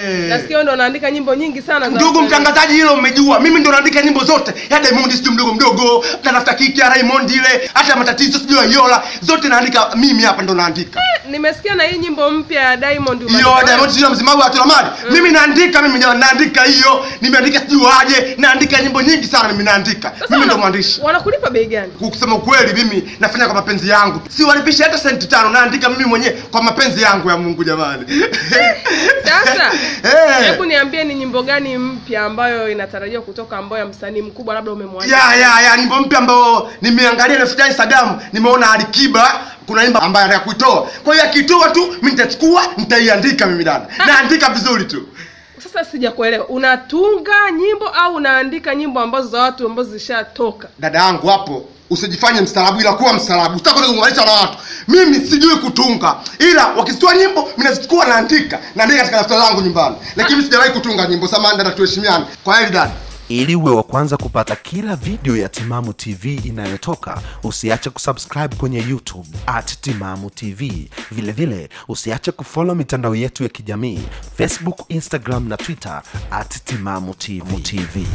Nasikia ndo unaandika nyimbo nyingi sana za ndugu mtangazaji, hilo umejua. Mimi ndo naandika nyimbo zote. Ya Diamond sijui mdogo, Tafuta Kiki ya Raymond ile, hata matatizo sijui Yola, zote naandika mimi hapa ndo naandika. Nimesikia na hii nyimbo mpya ya Diamond hiyo Diamond sio mzimagu wa Tulamali. Mimi naandika hiyo. Nimeandika sijui aje, naandika nyimbo nyingi sana mimi naandika. Mimi ndo mwandishi. Wanakulipa bei gani? Kusema kweli mimi nafanya kwa mapenzi yangu. Si walipishi hata senti 5, naandika mimi mwenyewe kwa mapenzi yangu ya Mungu jamani. Sasa hebu niambie ni nyimbo gani mpya ambayo inatarajiwa kutoka ambayo ya msanii mkubwa labda umemwanza? Ya nyimbo mpya ambayo nimeangalia na Instagram, nimeona Alikiba kuna nyimbo ambayo anataka kuitoa. Kwa hiyo akitoa tu mimi nitachukua, nitaiandika mimi dada. Naandika vizuri tu. Sasa sijakuelewa. Unatunga nyimbo au unaandika nyimbo ambazo za watu ambazo zishatoka? Dada yangu hapo usijifanye mstaarabu, ila kuwa mstaarabu. Utaka kuzungumza na watu. Mimi sijui kutunga. Ila wakitoa nyimbo mimi nazichukua naandika. Naandika katika daftari langu nyumbani. Lakini sijawahi kutunga nyimbo. Samahani dada, tuheshimiane. Kwa hili dada. Ili uwe wa kwanza kupata kila video ya Timamu TV inayotoka, usiache kusubscribe kwenye YouTube @Timamu TV. Vile vile usiache kufollow mitandao yetu ya kijamii Facebook, Instagram na Twitter @Timamu TV.